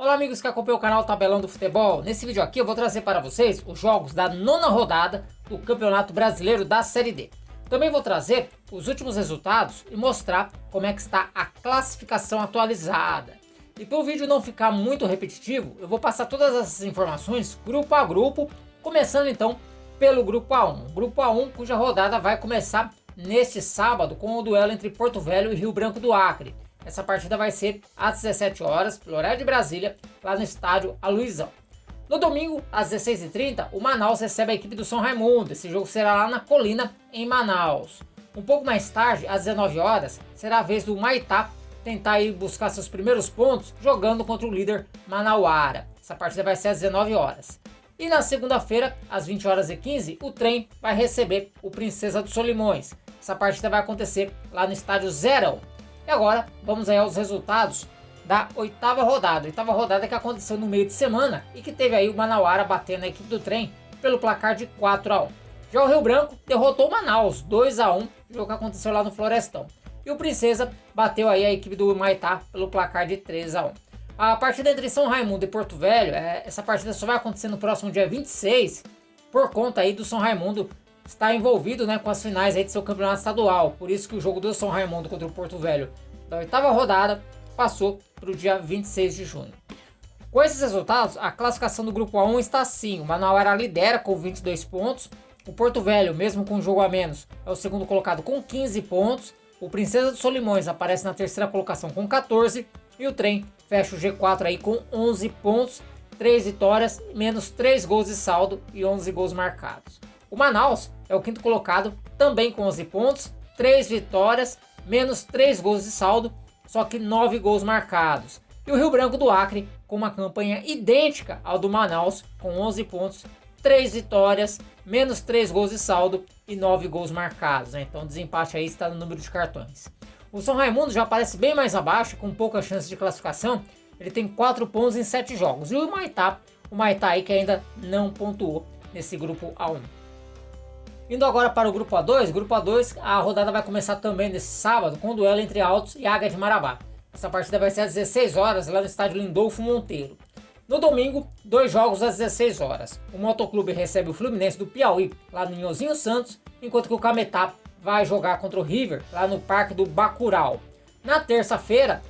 Olá amigos que acompanham o canal Tabelão do Futebol. Nesse vídeo aqui eu vou trazer para vocês os jogos da nona rodada do Campeonato Brasileiro da Série D. Também vou trazer os últimos resultados e mostrar como é que está a classificação atualizada. E para o vídeo não ficar muito repetitivo, eu vou passar todas essas informações grupo a grupo, começando então pelo grupo A1. Grupo A1 cuja rodada vai começar neste sábado com o duelo entre Porto Velho e Rio Branco do Acre. Essa partida vai ser às 17 horas, pelo horário de Brasília, lá no estádio Aluizão. No domingo, às 16h30, o Manaus recebe a equipe do São Raimundo. Esse jogo será lá na Colina, em Manaus. Um pouco mais tarde, às 19 horas, será a vez do Maitá tentar ir buscar seus primeiros pontos jogando contra o líder Manauara. Essa partida vai ser às 19 horas. E na segunda-feira, às 20h15, o Trem vai receber o Princesa dos Solimões. Essa partida vai acontecer lá no estádio Zerão. E agora, vamos aí aos resultados da oitava rodada. Oitava rodada que aconteceu no meio de semana e que teve aí o Manauara batendo a equipe do Trem pelo placar de 4-1. Já o Rio Branco derrotou o Manaus 2-1, jogo que aconteceu lá no Florestão. E o Princesa bateu aí a equipe do Maitá pelo placar de 3-1. A partida entre São Raimundo e Porto Velho, essa partida só vai acontecer no próximo dia 26, por conta aí do São Raimundo está envolvido, com as finais aí de seu campeonato estadual. Por isso que o jogo do São Raimundo contra o Porto Velho da oitava rodada passou para o dia 26 de junho. Com esses resultados, a classificação do grupo A1 está assim: o Manauara lidera com 22 pontos, o Porto Velho, mesmo com um jogo a menos, é o segundo colocado com 15 pontos, o Princesa dos Solimões aparece na terceira colocação com 14 e o Trem fecha o G4 aí com 11 pontos, 3 vitórias, menos 3 gols de saldo e 11 gols marcados. O Manaus é o quinto colocado, também com 11 pontos, 3 vitórias, menos 3 gols de saldo, só que 9 gols marcados. E o Rio Branco do Acre com uma campanha idêntica ao do Manaus, com 11 pontos, 3 vitórias, menos 3 gols de saldo e 9 gols marcados. Então o desempate aí está no número de cartões. O São Raimundo já aparece bem mais abaixo, com pouca chance de classificação. Ele tem 4 pontos em 7 jogos. E o Maitá aí que ainda não pontuou nesse grupo A1. Indo agora para o grupo A2. Grupo A2, a rodada vai começar também nesse sábado com o duelo entre Altos e Águia de Marabá. Essa partida vai ser às 16 horas lá no estádio Lindolfo Monteiro. No domingo, 2 jogos às 16 horas. O Motoclube recebe o Fluminense do Piauí lá no Nhozinho Santos, enquanto que o Cametá vai jogar contra o River lá no Parque do Bacurau. Na terça-feira,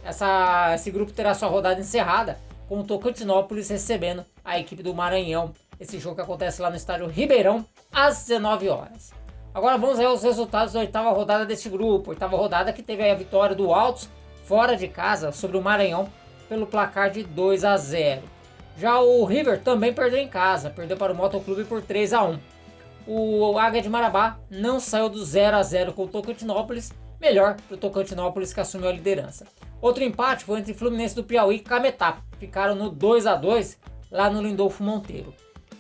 esse grupo terá sua rodada encerrada com o Tocantinópolis recebendo a equipe do Maranhão. Esse jogo que acontece lá no estádio Ribeirão às 19 horas. Agora vamos ver os resultados da oitava rodada deste grupo. Oitava rodada que teve aí a vitória do Altos fora de casa sobre o Maranhão pelo placar de 2-0. Já o River também perdeu em casa, perdeu para o Motoclube por 3-1. O Águia de Marabá não saiu do 0-0 com o Tocantinópolis, melhor para o Tocantinópolis que assumiu a liderança. Outro empate foi entre Fluminense do Piauí e Cametá, ficaram no 2-2 lá no Lindolfo Monteiro.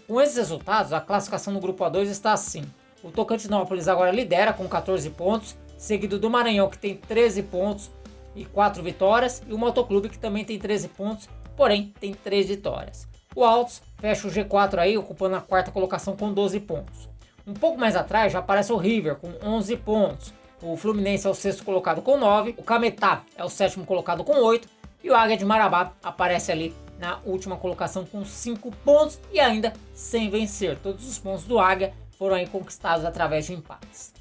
Com esses resultados, a classificação no grupo A2 está assim: o Tocantinópolis agora lidera com 14 pontos, seguido do Maranhão que tem 13 pontos e 4 vitórias, e o Motoclube que também tem 13 pontos, porém tem 3 vitórias. O Altos fecha o G4 aí, ocupando a quarta colocação com 12 pontos. Um pouco mais atrás já aparece o River com 11 pontos, o Fluminense é o sexto colocado com 9, o Cametá é o sétimo colocado com 8 e o Águia de Marabá aparece ali na última colocação com 5 pontos e ainda sem vencer. Todos os pontos do Águia foram aí conquistados através de empates.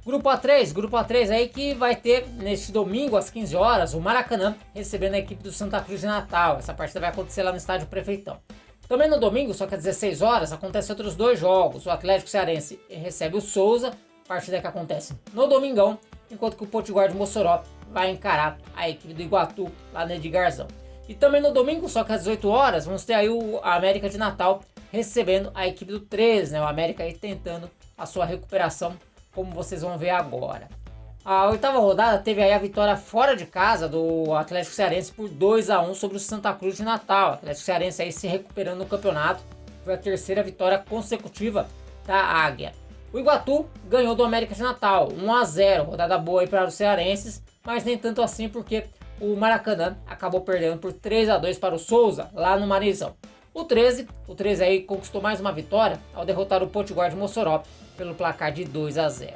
Grupo A3 aí que vai ter neste domingo às 15 horas o Maracanã recebendo a equipe do Santa Cruz de Natal. Essa partida vai acontecer lá no estádio Prefeitão. Também no domingo, só que às 16 horas, acontecem outros 2 jogos. O Atlético Cearense recebe o Souza, partida que acontece no domingão, enquanto que o Potiguar de Mossoró vai encarar a equipe do Iguatu lá no Edgarzão. E também no domingo, só que às 18 horas, vamos ter aí a América de Natal recebendo a equipe do 13, O América aí tentando a sua recuperação, como vocês vão ver agora. A oitava rodada teve aí a vitória fora de casa do Atlético Cearense por 2-1 sobre o Santa Cruz de Natal. O Atlético Cearense aí se recuperando no campeonato, foi a terceira vitória consecutiva da Águia. O Iguatu ganhou do América de Natal, 1-0, rodada boa aí para os cearenses, mas nem tanto assim porque o Maracanã acabou perdendo por 3-2 para o Souza, lá no Marizão. O 13 aí conquistou mais uma vitória ao derrotar o Potiguar de Mossoró pelo placar de 2-0.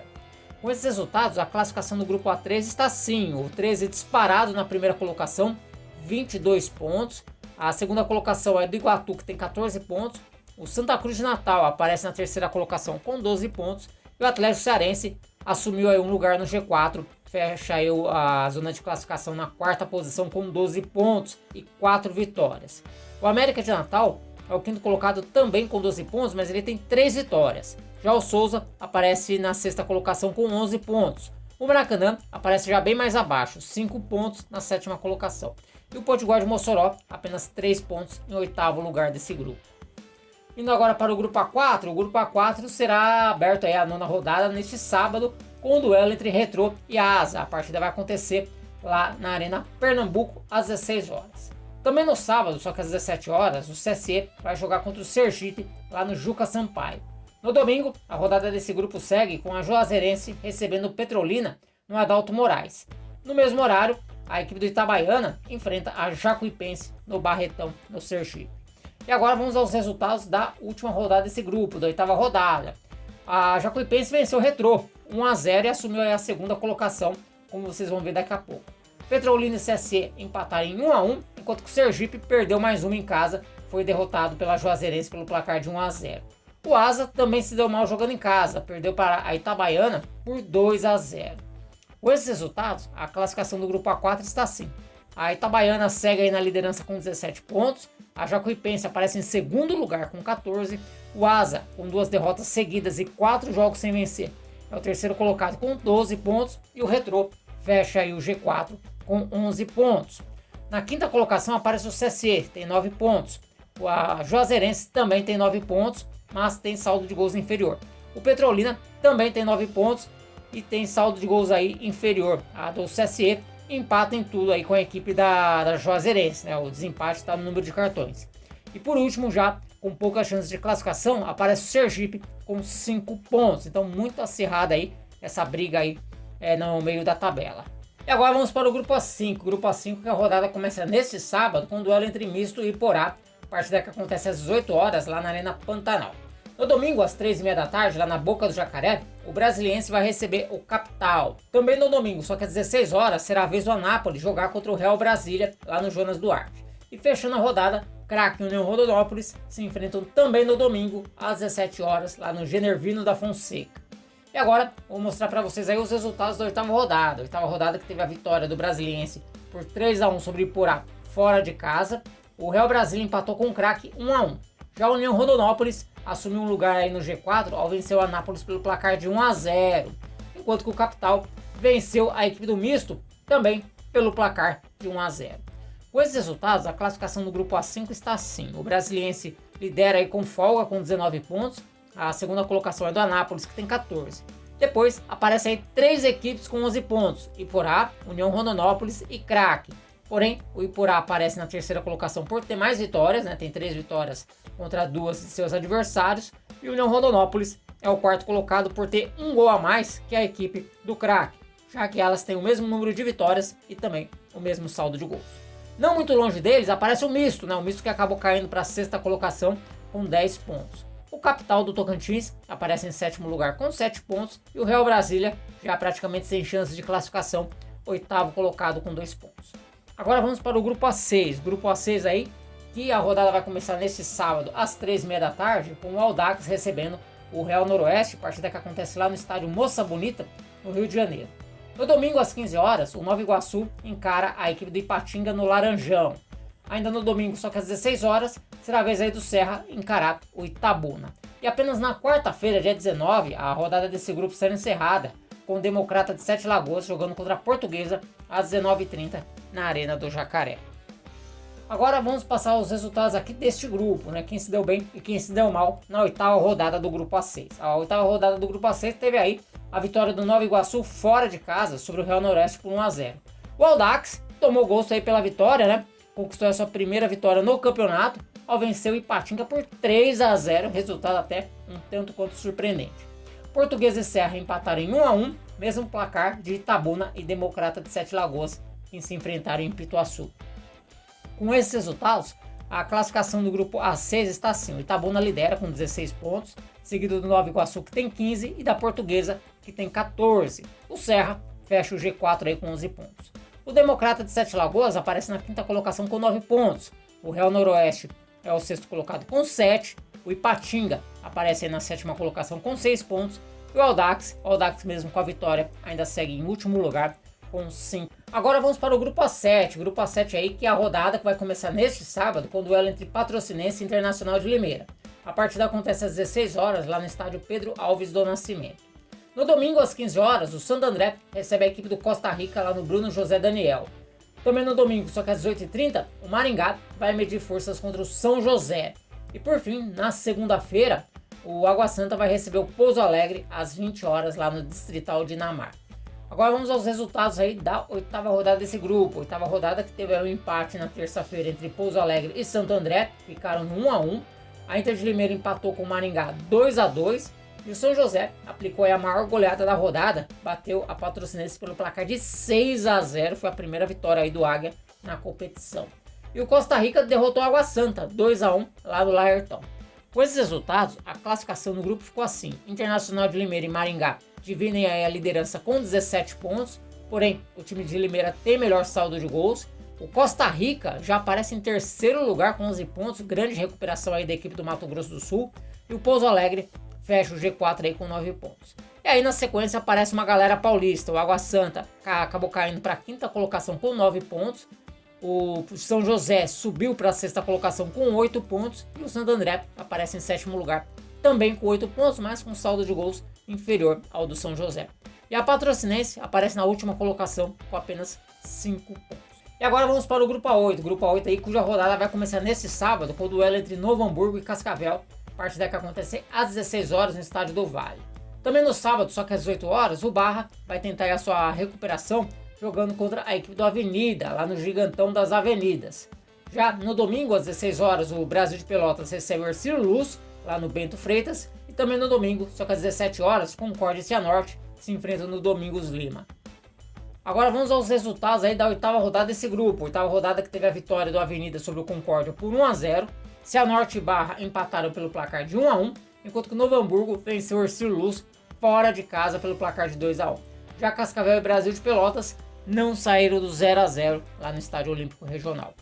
Com esses resultados, a classificação do grupo A3 está assim: o 13 disparado na primeira colocação, 22 pontos, A segunda colocação é do Iguatu, que tem 14 pontos. O Santa Cruz de Natal aparece na terceira colocação com 12 pontos. E o Atlético Cearense assumiu aí um lugar no G4, fecha aí a zona de classificação na quarta posição com 12 pontos e 4 vitórias. O América de Natal é o quinto colocado também com 12 pontos, mas ele tem 3 vitórias. Já o Souza aparece na sexta colocação com 11 pontos. O Maracanã aparece já bem mais abaixo, 5 pontos na sétima colocação. E o Potiguar de Mossoró apenas 3 pontos em oitavo lugar desse grupo. Indo agora para o grupo A4, o grupo A4 será aberto aí a nona rodada neste sábado com o duelo entre Retrô e Asa. A partida vai acontecer lá na Arena Pernambuco às 16 horas. Também no sábado, só que às 17 horas, o CSE vai jogar contra o Sergipe lá no Juca Sampaio. No domingo, a rodada desse grupo segue com a Juazeirense recebendo o Petrolina no Adalto Moraes. No mesmo horário, a equipe do Itabaiana enfrenta a Jacuipense no Barretão, no Sergipe. E agora vamos aos resultados da última rodada desse grupo, da oitava rodada. A Jacuipense venceu o Retrô 1-0 e assumiu a segunda colocação, como vocês vão ver daqui a pouco. Petrolina e CSE empataram em 1-1, enquanto que o Sergipe perdeu mais uma em casa, foi derrotado pela Juazeirense pelo placar de 1-0. O Asa também se deu mal jogando em casa, perdeu para a Itabaiana por 2-0. Com esses resultados, a classificação do grupo A4 está assim. A Itabaiana segue aí na liderança com 17 pontos, a Jacuipense aparece em segundo lugar com 14, o Asa, com 2 derrotas seguidas e 4 jogos sem vencer, é o terceiro colocado com 12 pontos e o Retrô fecha aí o G4 com 11 pontos. Na quinta colocação aparece o CSE, tem 9 pontos. A Juazeirense também tem 9 pontos, mas tem saldo de gols inferior. O Petrolina também tem 9 pontos e tem saldo de gols aí inferior. A do CSE empata em tudo aí com a equipe da Juazeirense, né? O desempate está no número de cartões. E por último, já com poucas chances de classificação, aparece o Sergipe com 5 pontos. Então muito acirrada aí essa briga aí no meio da tabela. E agora vamos para o grupo A5. Grupo A5 que a rodada começa neste sábado com o duelo entre Misto e Iporá. Partida que acontece às 18 horas lá na Arena Pantanal. No domingo, às 3h30 da tarde, lá na Boca do Jacaré, o Brasiliense vai receber o Capital. Também no domingo, só que às 16 horas, será a vez do Anápolis jogar contra o Real Brasília, lá no Jonas Duarte. E fechando a rodada, Craque e União Rondonópolis se enfrentam também no domingo, às 17 horas, lá no Genervino da Fonseca. E agora, vou mostrar para vocês aí os resultados da oitava rodada. A oitava rodada que teve a vitória do Brasiliense por 3-1 sobre o Iporá, fora de casa. O Real Brasília empatou com o Craque 1-1. Já a União Rondonópolis assumiu um lugar aí no G4 ao vencer o Anápolis pelo placar de 1-0, enquanto que o Capital venceu a equipe do Misto também pelo placar de 1-0. Com esses resultados, a classificação do grupo A5 está assim. O Brasiliense lidera aí com folga com 19 pontos, a segunda colocação é do Anápolis, que tem 14. Depois aparecem aí 3 equipes com 11 pontos, Iporá, União Rondonópolis e Craque. Porém, o Iporá aparece na terceira colocação por ter mais vitórias, né? Tem 3 vitórias contra 2 de seus adversários. E o União Rondonópolis é o quarto colocado por ter 1 gol a mais que a equipe do Craque, já que elas têm o mesmo número de vitórias e também o mesmo saldo de gols. Não muito longe deles aparece o Misto, né? O Misto que acabou caindo para a sexta colocação com 10 pontos. O Capital do Tocantins aparece em sétimo lugar com 7 pontos e o Real Brasília já praticamente sem chances de classificação, oitavo colocado com 2 pontos. Agora vamos para o grupo A6. Grupo A6 aí, que a rodada vai começar neste sábado às 3h30 da tarde, com o Audax recebendo o Real Noroeste, partida que acontece lá no estádio Moça Bonita, no Rio de Janeiro. No domingo às 15 horas, o Nova Iguaçu encara a equipe do Ipatinga no Laranjão. Ainda no domingo, só que às 16 horas, será a vez aí do Serra encarar o Itabuna. E apenas na quarta-feira, dia 19, a rodada desse grupo será encerrada, com o Democrata de Sete Lagoas jogando contra a Portuguesa às 19h30 na Arena do Jacaré. Agora vamos passar os resultados aqui deste grupo, né? Quem se deu bem e quem se deu mal na oitava rodada do grupo A6. A oitava rodada do grupo A6 teve aí a vitória do Nova Iguaçu fora de casa sobre o Real Noroeste por 1-0. O Audax tomou gosto aí pela vitória, né? Conquistou a sua primeira vitória no campeonato ao vencer o Ipatinga por 3-0, resultado até um tanto quanto surpreendente. Portuguesa e Serra empataram em 1-1, mesmo placar de Itabuna e Democrata de Sete Lagoas, que se enfrentaram em Pituaçu. Com esses resultados, a classificação do grupo A6 está assim: o Itabuna lidera com 16 pontos, seguido do Nova Iguaçu, que tem 15, e da Portuguesa, que tem 14. O Serra fecha o G4 aí com 11 pontos. O Democrata de Sete Lagoas aparece na quinta colocação com 9 pontos. O Real Noroeste é o sexto colocado com 7. O Ipatinga aparece aí na sétima colocação com 6 pontos. E o Audax mesmo com a vitória, ainda segue em último lugar com 5. Agora vamos para o grupo A7. Grupo A7 aí, que é a rodada que vai começar neste sábado com o duelo entre Patrocinense e Internacional de Limeira. A partida acontece às 16 horas lá no estádio Pedro Alves do Nascimento. No domingo às 15 horas, o Santo André recebe a equipe do Costa Rica lá no Bruno José Daniel. Também no domingo, só que às 18h30, o Maringá vai medir forças contra o São José. E por fim, na segunda-feira, o Água Santa vai receber o Pouso Alegre às 20 horas lá no Distrital de Inamar. Agora vamos aos resultados aí da oitava rodada desse grupo. Oitava rodada que teve um empate na terça-feira entre Pouso Alegre e Santo André, ficaram no 1-1. A Inter de Limeira empatou com o Maringá 2-2. E o São José aplicou aí a maior goleada da rodada, bateu a Patrocinense pelo placar de 6-0, foi a primeira vitória aí do Águia na competição. E o Costa Rica derrotou a Água Santa, 2-1 lá do Laertão. Com esses resultados, a classificação no grupo ficou assim: Internacional de Limeira e Maringá dividem aí a liderança com 17 pontos, porém o time de Limeira tem melhor saldo de gols. O Costa Rica já aparece em terceiro lugar com 11 pontos, grande recuperação aí da equipe do Mato Grosso do Sul. E o Pouso Alegre fecha o G4 aí com 9 pontos. E aí na sequência aparece uma galera paulista. O Água Santa acabou caindo para a quinta colocação com 9 pontos. O São José subiu para a sexta colocação com 8 pontos. E o Santo André aparece em sétimo lugar também com 8 pontos, mas com saldo de gols inferior ao do São José. E a Patrocinense aparece na última colocação com apenas 5 pontos. E agora vamos para o grupo A8. Grupo A8 aí, cuja rodada vai começar nesse sábado com o duelo entre Novo Hamburgo e Cascavel. Partida que acontece às 16 horas no estádio do Vale. Também no sábado, só que às 18 horas, o Barra vai tentar a sua recuperação jogando contra a equipe do Avenida, lá no Gigantão das Avenidas. Já no domingo, às 16 horas, o Brasil de Pelotas recebe o Ercílio Luz, lá no Bento Freitas. E também no domingo, só que às 17 horas, Concórdia e Cianorte se enfrentam no Domingos Lima. Agora vamos aos resultados aí da oitava rodada desse grupo. Oitava rodada que teve a vitória do Avenida sobre o Concórdia por 1-0. Cianorte e Barra empataram pelo placar de 1-1, enquanto que o Novo Hamburgo venceu o Ercílio Luz fora de casa pelo placar de 2-1. Já Cascavel e Brasil de Pelotas não saíram do 0-0 lá no Estádio Olímpico Regional.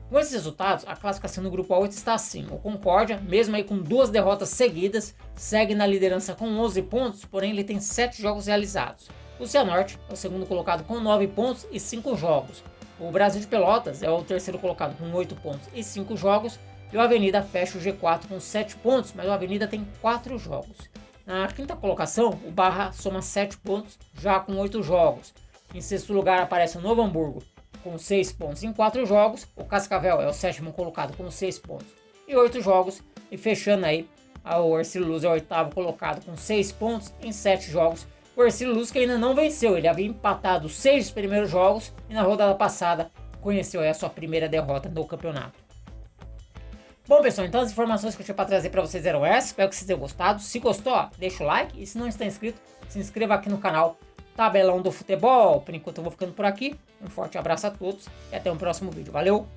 Com esses resultados, a classificação no grupo A8 está assim: o Concórdia, mesmo aí com 2 derrotas seguidas, segue na liderança com 11 pontos, porém ele tem 7 jogos realizados. O Cianorte é o segundo colocado com 9 pontos e 5 jogos. O Brasil de Pelotas é o terceiro colocado com 8 pontos e 5 jogos. E o Avenida fecha o G4 com 7 pontos, mas o Avenida tem 4 jogos. Na quinta colocação, o Barra soma 7 pontos, já com 8 jogos. Em sexto lugar aparece o Novo Hamburgo, com 6 pontos em 4 jogos. O Cascavel é o sétimo colocado com 6 pontos e 8 jogos. E fechando aí, o Ercílio Luz é o oitavo colocado com 6 pontos em 7 jogos. O Ercílio Luz que ainda não venceu, ele havia empatado os 6 primeiros jogos e na rodada passada conheceu aí a sua primeira derrota no campeonato. Bom, pessoal, então as informações que eu tinha para trazer para vocês eram essas. Espero que vocês tenham gostado. Se gostou, ó, deixa o like. E se não está inscrito, se inscreva aqui no canal Tabelão do Futebol. Por enquanto eu vou ficando por aqui. Um forte abraço a todos e até o próximo vídeo. Valeu!